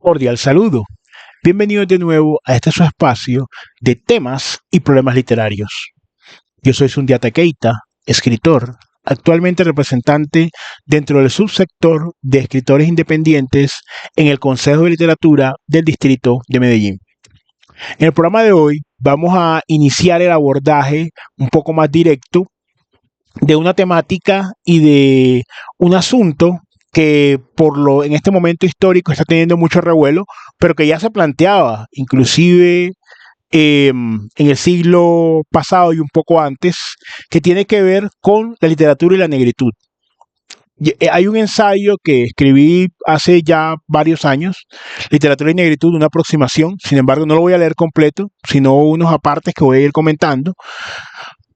Cordial saludo. Bienvenidos de nuevo a este su espacio de temas y problemas literarios. Yo soy Sundiata Keita, escritor, actualmente representante dentro del subsector de escritores independientes en el Consejo de Literatura del Distrito de Medellín. En el programa de hoy vamos a iniciar el abordaje un poco más directo de una temática y de un asunto que en este momento histórico está teniendo mucho revuelo, pero que ya se planteaba, inclusive en el siglo pasado y un poco antes, que tiene que ver con la literatura y la negritud. Hay un ensayo que escribí hace ya varios años, Literatura y Negritud, una aproximación, sin embargo no lo voy a leer completo, sino unos apartes que voy a ir comentando.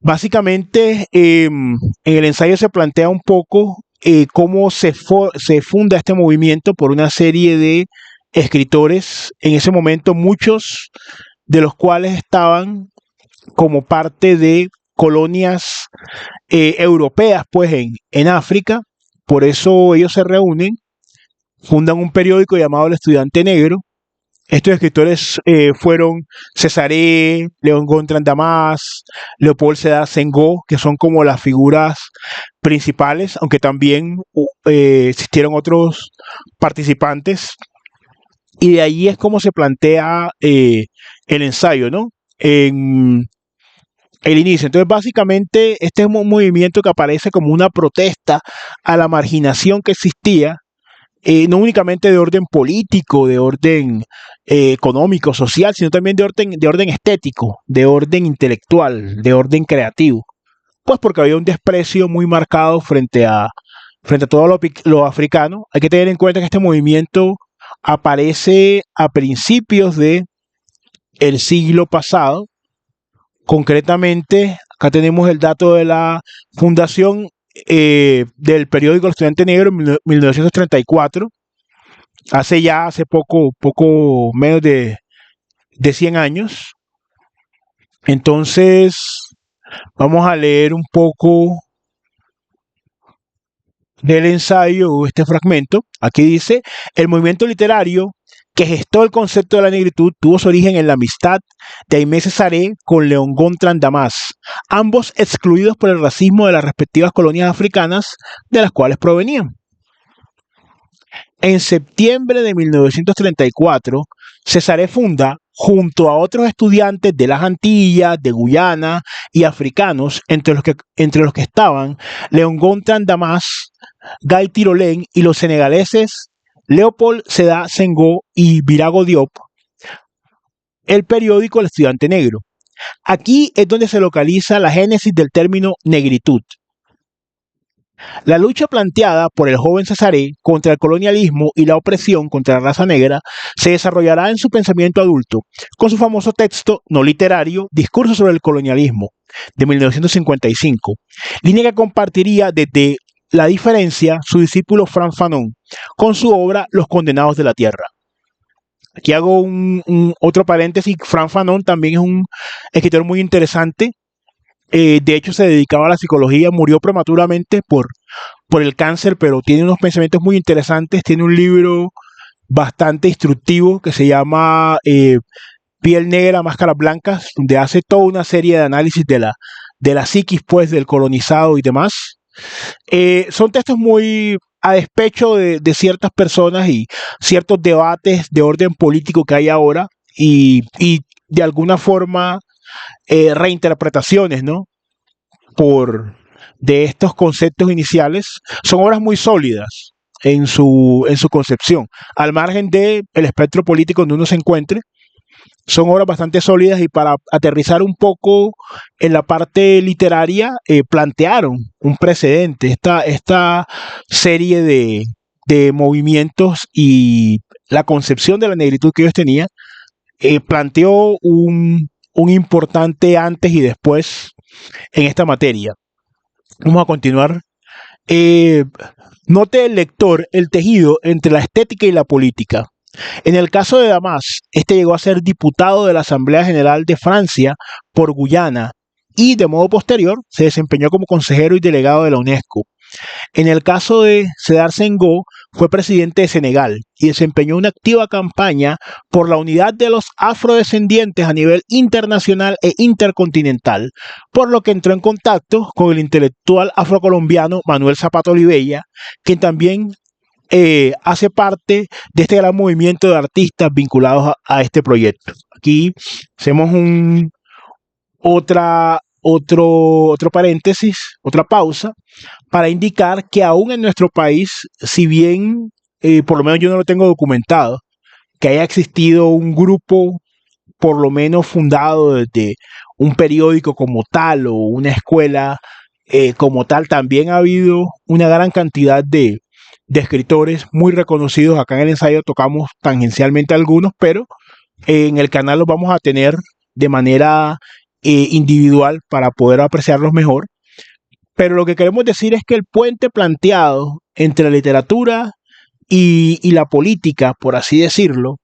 Básicamente, en el ensayo se plantea un poco cómo se funda este movimiento por una serie de escritores, en ese momento muchos de los cuales estaban como parte de colonias europeas, pues en África. Por eso ellos se reúnen, fundan un periódico llamado El Estudiante Negro. Estos escritores fueron Cesaré, León Gontran Damas, Leopold Sédar Senghor, que son como las figuras principales, aunque también existieron otros participantes. Y de ahí es como se plantea el ensayo, ¿no? En el inicio. Entonces, básicamente, este es un movimiento que aparece como una protesta a la marginación que existía, no únicamente de orden político, de orden económico, social, sino también de orden estético, de orden intelectual, de orden creativo. Pues porque había un desprecio muy marcado frente a todo lo africano. Hay que tener en cuenta que este movimiento aparece a principios del siglo pasado. Concretamente, acá tenemos el dato de la fundación del periódico El Estudiante Negro en 1934, hace poco menos de 100 años. Entonces, vamos a leer un poco del ensayo, este fragmento. Aquí dice: el movimiento literario que gestó el concepto de la negritud tuvo su origen en la amistad de Aimé Cesaré con León Gontran Damas, ambos excluidos por el racismo de las respectivas colonias africanas de las cuales provenían. En septiembre de 1934, Cesaré funda, junto a otros estudiantes de las Antillas, de Guyana y africanos, entre los que estaban León Gontran Damas, Guy Tirolén y los senegaleses Leopold Sédar Senghor y Birago Diop, el periódico El Estudiante Negro. Aquí es donde se localiza la génesis del término negritud. La lucha planteada por el joven Cesaré contra el colonialismo y la opresión contra la raza negra se desarrollará en su pensamiento adulto, con su famoso texto no literario Discurso sobre el colonialismo, de 1955, línea que compartiría desde la diferencia su discípulo Frantz Fanon con su obra Los Condenados de la Tierra. Aquí hago otro paréntesis. Frantz Fanon también es un escritor muy interesante. De hecho, se dedicaba a la psicología, murió prematuramente por el cáncer, pero tiene unos pensamientos muy interesantes. Tiene un libro bastante instructivo que se llama Piel Negra, Máscaras Blancas, donde hace toda una serie de análisis de la psiquis, pues, del colonizado y demás. Son textos muy a despecho de ciertas personas y ciertos debates de orden político que hay ahora y de alguna forma reinterpretaciones, ¿no? De estos conceptos iniciales. Son obras muy sólidas en su concepción, al margen del espectro político donde uno se encuentre. Son obras bastante sólidas y para aterrizar un poco en la parte literaria, plantearon un precedente. Esta serie de movimientos y la concepción de la negritud que ellos tenían planteó un importante antes y después en esta materia. Vamos a continuar. Note el lector el tejido entre la estética y la política. En el caso de Damas, este llegó a ser diputado de la Asamblea General de Francia por Guyana y de modo posterior se desempeñó como consejero y delegado de la UNESCO. En el caso de Sédar Senghor, fue presidente de Senegal y desempeñó una activa campaña por la unidad de los afrodescendientes a nivel internacional e intercontinental, por lo que entró en contacto con el intelectual afrocolombiano Manuel Zapata Olivella, quien también hace parte de este gran movimiento de artistas vinculados a este proyecto. Aquí hacemos otro paréntesis, otra pausa, para indicar que aún en nuestro país, si bien por lo menos yo no lo tengo documentado, que haya existido un grupo por lo menos fundado desde un periódico como tal o una escuela como tal, también ha habido una gran cantidad de escritores muy reconocidos. Acá en el ensayo tocamos tangencialmente algunos, pero en el canal los vamos a tener de manera individual para poder apreciarlos mejor. Pero lo que queremos decir es que el puente planteado entre la literatura y la política, por así decirlo,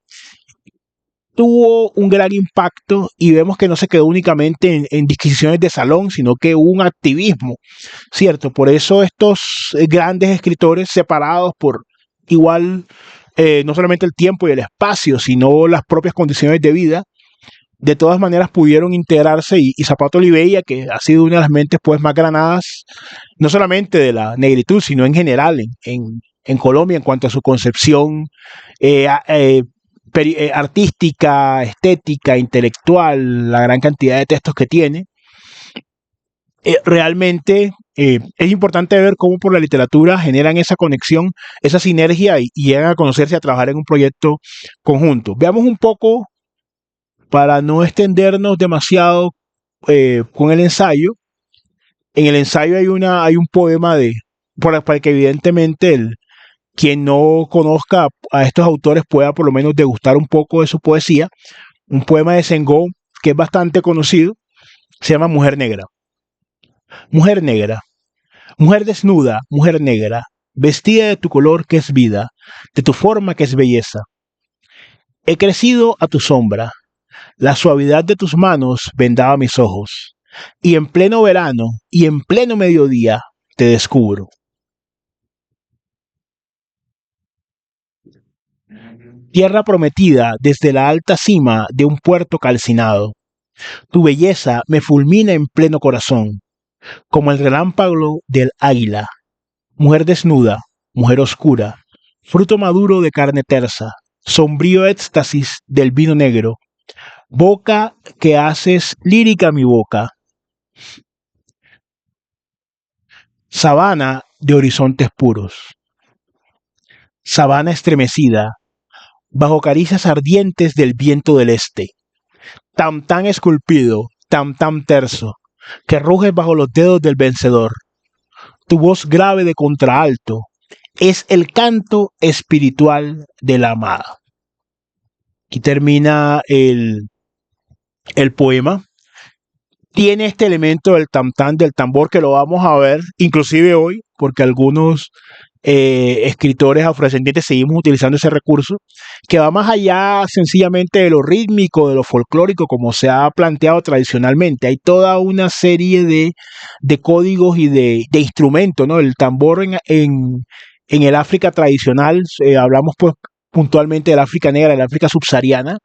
tuvo un gran impacto y vemos que no se quedó únicamente en disquisiciones de salón, sino que hubo un activismo, ¿cierto? Por eso estos grandes escritores separados por igual, no solamente el tiempo y el espacio, sino las propias condiciones de vida, de todas maneras pudieron integrarse y Zapata Olivella, que ha sido una de las mentes pues más granadas, no solamente de la negritud, sino en general en Colombia en cuanto a su concepción artística, estética, intelectual, la gran cantidad de textos que tiene. Realmente es importante ver cómo por la literatura generan esa conexión, esa sinergia y llegan a conocerse, a trabajar en un proyecto conjunto. Veamos un poco, para no extendernos demasiado con el ensayo. En el ensayo hay un poema para que evidentemente quien no conozca a estos autores pueda por lo menos degustar un poco de su poesía. Un poema de Senghor que es bastante conocido, se llama Mujer Negra. Mujer negra, mujer desnuda, mujer negra, vestida de tu color que es vida, de tu forma que es belleza. He crecido a tu sombra, la suavidad de tus manos vendaba mis ojos, y en pleno verano y en pleno mediodía te descubro. Tierra prometida desde la alta cima de un puerto calcinado, tu belleza me fulmina en pleno corazón, como el relámpago del águila. Mujer desnuda, mujer oscura, fruto maduro de carne tersa, sombrío éxtasis del vino negro, boca que haces lírica mi boca, sabana de horizontes puros, sabana estremecida, bajo caricias ardientes del viento del este, tan esculpido, tan terso, que ruges bajo los dedos del vencedor. Tu voz grave de contraalto es el canto espiritual de la amada. Aquí termina el poema. Tiene este elemento del tam-tam, del tambor, que lo vamos a ver inclusive hoy, porque algunos escritores afrodescendientes seguimos utilizando ese recurso, que va más allá sencillamente de lo rítmico, de lo folclórico, como se ha planteado tradicionalmente. Hay toda una serie de códigos y de instrumentos, ¿no? El tambor en el África tradicional, hablamos pues puntualmente del África negra, del África subsahariana,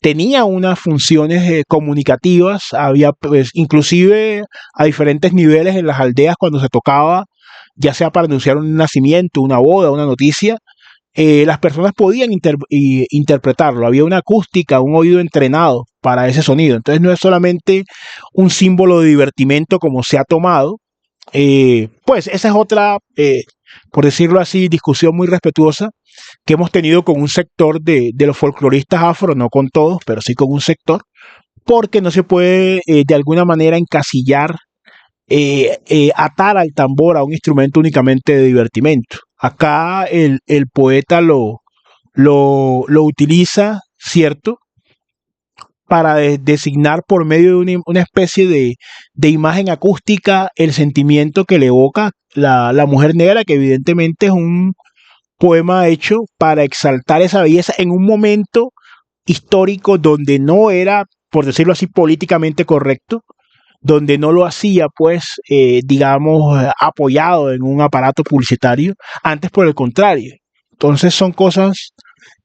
tenía unas funciones comunicativas, había pues, inclusive a diferentes niveles en las aldeas cuando se tocaba, ya sea para anunciar un nacimiento, una boda, una noticia, las personas podían interpretarlo, había una acústica, un oído entrenado para ese sonido. Entonces no es solamente un símbolo de divertimento como se ha tomado, pues esa es otra, por decirlo así, discusión muy respetuosa que hemos tenido con un sector de los folcloristas afro, no con todos, pero sí con un sector, porque no se puede de alguna manera encasillar, atar al tambor a un instrumento únicamente de divertimento. Acá el poeta lo utiliza, ¿cierto?, para designar por medio de una especie de imagen acústica el sentimiento que le evoca la mujer negra, que evidentemente es un poema hecho para exaltar esa belleza en un momento histórico donde no era, por decirlo así, políticamente correcto, donde no lo hacía, pues, digamos, apoyado en un aparato publicitario, antes por el contrario. Entonces son cosas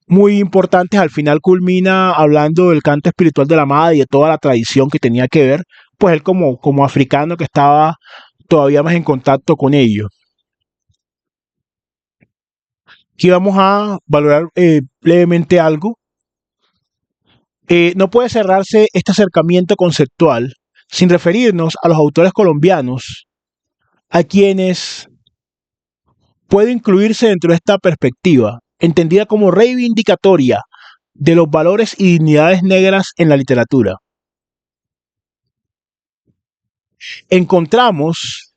muy importantes. Al final culmina hablando del canto espiritual de la madre y de toda la tradición que tenía que ver, pues él como africano que estaba todavía más en contacto con ello. Aquí vamos a valorar levemente algo. No puede cerrarse este acercamiento conceptual sin referirnos a los autores colombianos, a quienes puede incluirse dentro de esta perspectiva, entendida como reivindicatoria de los valores y dignidades negras en la literatura. Encontramos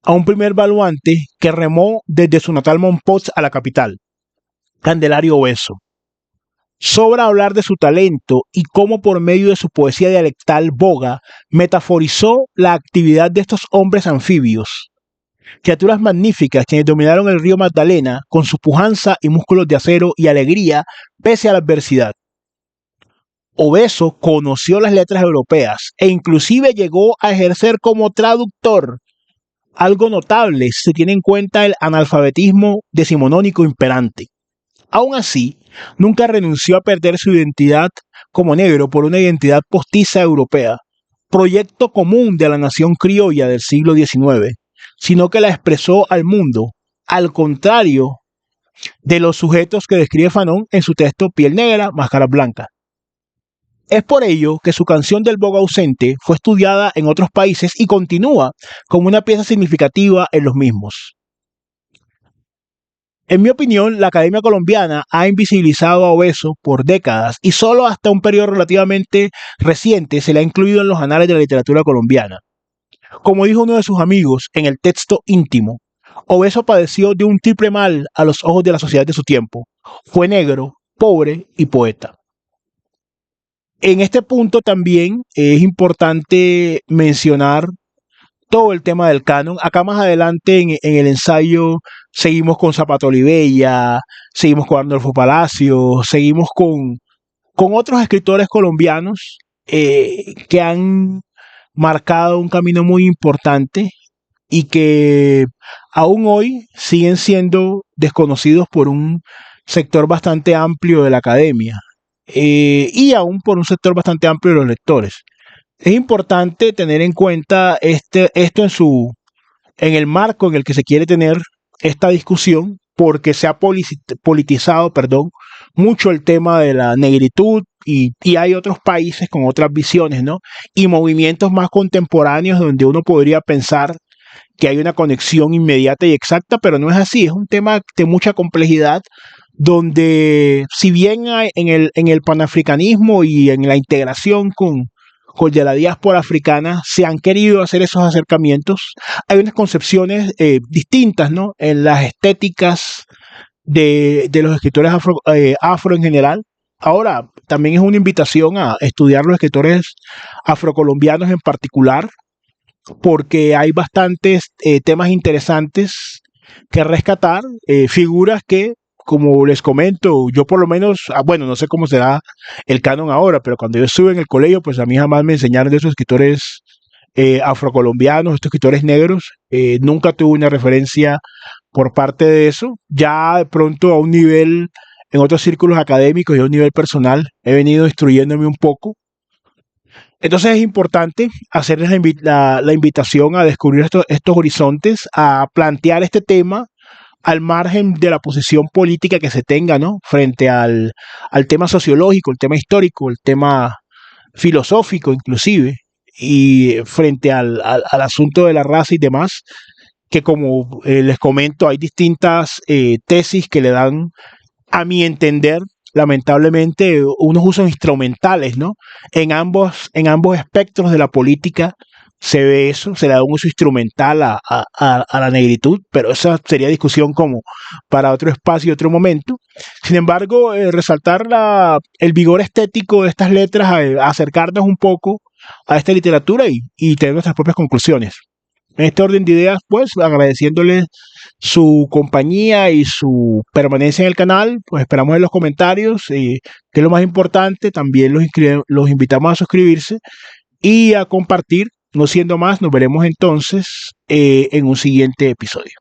a un primer valuante que remó desde su natal Mompox a la capital, Candelario Obeso. Sobra hablar de su talento y cómo por medio de su poesía dialectal boga metaforizó la actividad de estos hombres anfibios, criaturas magníficas quienes dominaron el río Magdalena con su pujanza y músculos de acero y alegría pese a la adversidad. Obeso conoció las letras europeas e inclusive llegó a ejercer como traductor, algo notable si se tiene en cuenta el analfabetismo decimonónico imperante. Aún así, nunca renunció a perder su identidad como negro por una identidad postiza europea, proyecto común de la nación criolla del siglo XIX, sino que la expresó al mundo, al contrario de los sujetos que describe Fanon en su texto Piel Negra, Máscara Blanca. Es por ello que su canción del boga ausente fue estudiada en otros países y continúa como una pieza significativa en los mismos. En mi opinión, la Academia Colombiana ha invisibilizado a Obeso por décadas y solo hasta un periodo relativamente reciente se le ha incluido en los anales de la literatura colombiana. Como dijo uno de sus amigos en el texto íntimo, Obeso padeció de un triple mal a los ojos de la sociedad de su tiempo. Fue negro, pobre y poeta. En este punto también es importante mencionar todo el tema del canon. Acá más adelante en el ensayo seguimos con Zapato Olivella, seguimos con Arnolfo Palacio, seguimos con otros escritores colombianos que han marcado un camino muy importante y que aún hoy siguen siendo desconocidos por un sector bastante amplio de la academia y aún por un sector bastante amplio de los lectores. Es importante tener en cuenta esto en el marco en el que se quiere tener esta discusión, porque se ha politizado, mucho el tema de la negritud y hay otros países con otras visiones, ¿no? Y movimientos más contemporáneos donde uno podría pensar que hay una conexión inmediata y exacta, pero no es así. Es un tema de mucha complejidad donde si bien hay en el panafricanismo y en la integración con de la diáspora africana se han querido hacer esos acercamientos, hay unas concepciones distintas, ¿no? En las estéticas de los escritores afro en general. Ahora, también es una invitación a estudiar los escritores afrocolombianos en particular, porque hay bastantes temas interesantes que rescatar, figuras que, como les comento, yo por lo menos, bueno, no sé cómo será el canon ahora, pero cuando yo estuve en el colegio, pues a mí jamás me enseñaron de esos escritores afrocolombianos, estos escritores negros, nunca tuve una referencia por parte de eso. Ya de pronto a un nivel, en otros círculos académicos y a un nivel personal, he venido instruyéndome un poco. Entonces es importante hacerles la invitación a descubrir estos horizontes, a plantear este tema al margen de la posición política que se tenga, ¿no? Frente al tema sociológico, el tema histórico, el tema filosófico inclusive, y frente al asunto de la raza y demás, que como les comento, hay distintas tesis que le dan, a mi entender, lamentablemente, unos usos instrumentales, ¿no? En ambos espectros de la política se ve eso, se le da un uso instrumental a la negritud, pero esa sería discusión como para otro espacio y otro momento. Sin embargo, resaltar el vigor estético de estas letras, acercarnos un poco a esta literatura y tener nuestras propias conclusiones. En este orden de ideas, pues, agradeciéndoles su compañía y su permanencia en el canal, pues esperamos en los comentarios, que es lo más importante. También los invitamos a suscribirse y a compartir No siendo más, nos veremos entonces en un siguiente episodio.